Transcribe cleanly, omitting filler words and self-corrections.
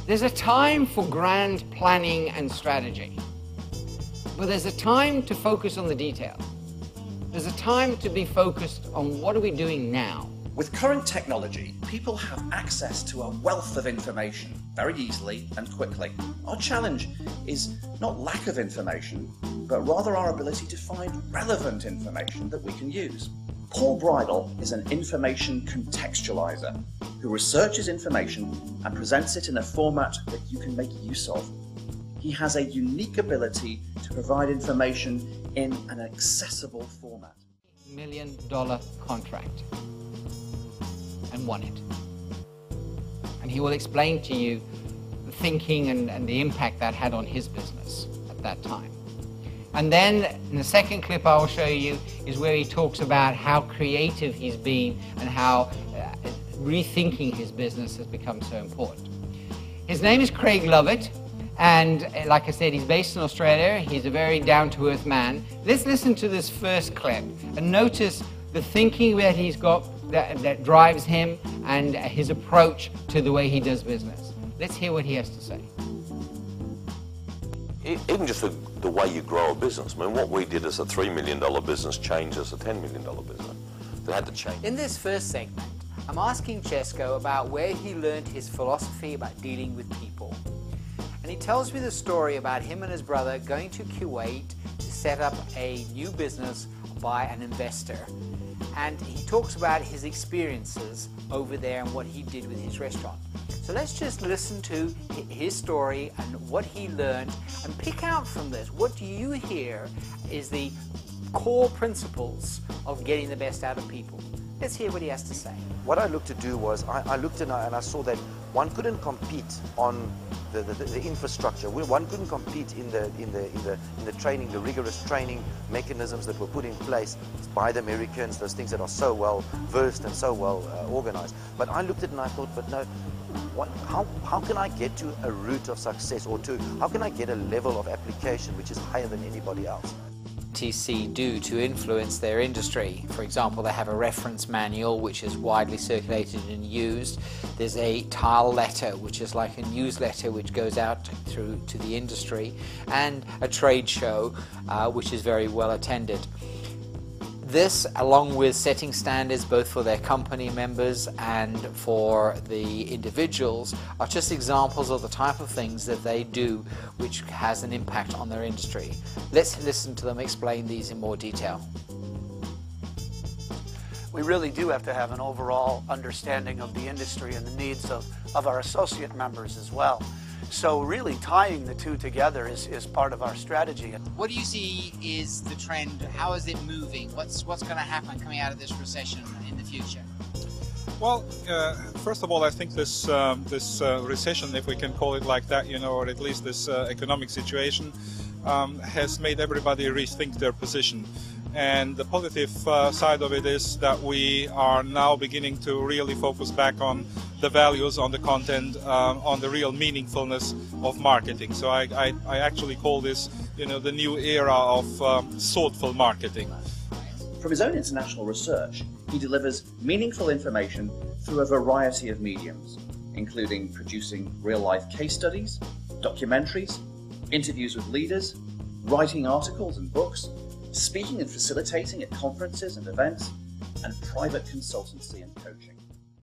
There's a time for grand planning and strategy, but there's a time to focus on the detail. There's a time to be focused on what are we doing now. With current technology, people have access to a wealth of information very easily and quickly. Our challenge is not lack of information, but rather our ability to find relevant information that we can use. Paul Bridle is an information contextualizer who researches information and presents it in a format that you can make use of. He has a unique ability to provide information in an accessible format. $1 million contract, and won it. And he will explain to you the thinking and the impact that had on his business at that time. And then in the second clip I will show you is where he talks about how creative he's been and how rethinking his business has become so important. His name is Craig Lovett, and like I said, he's based in Australia. He's a very down-to-earth man. Let's listen to this first clip and notice the thinking that he's got that drives him and his approach to the way he does business. Let's hear what he has to say. Even just the way you grow a business. I mean, what we did as a $3 million business changed as a $10 million business. They had to change. In this first segment, I'm asking Cesco about where he learned his philosophy about dealing with people. And he tells me the story about him and his brother going to Kuwait to set up a new business by an investor. And he talks about his experiences over there and what he did with his restaurant. So let's just listen to his story and what he learned and pick out from this what do you hear is the core principles of getting the best out of people. Let's hear what he has to say. What I looked to do was I looked and I saw that one couldn't compete on the infrastructure. One couldn't compete in the training, the rigorous training mechanisms that were put in place by the Americans, those things that are so well versed and so well organized. But I looked at it and I thought, but no, how can I get to a route of success, or how can I get a level of application which is higher than anybody else? TC do to influence their industry. For example, they have a reference manual which is widely circulated and used. There's a tile letter which is like a newsletter which goes out through to the industry, and a trade show which is very well attended. This, along with setting standards both for their company members and for the individuals, are just examples of the type of things that they do which has an impact on their industry. Let's listen to them explain these in more detail. We really do have to have an overall understanding of the industry and the needs of our associate members as well. So really tying the two together is part of our strategy. What do you see is the trend? How is it moving? What's going to happen coming out of this recession in the future? Well, first of all, I think this recession, if we can call it like that, or at least this economic situation, has made everybody rethink their position. And the positive side of it is that we are now beginning to really focus back on the values, on the content, on the real meaningfulness of marketing. So I actually call this, the new era of thoughtful marketing. From his own international research, he delivers meaningful information through a variety of mediums, including producing real-life case studies, documentaries, interviews with leaders, writing articles and books, speaking and facilitating at conferences and events, and private consultancy and coaching.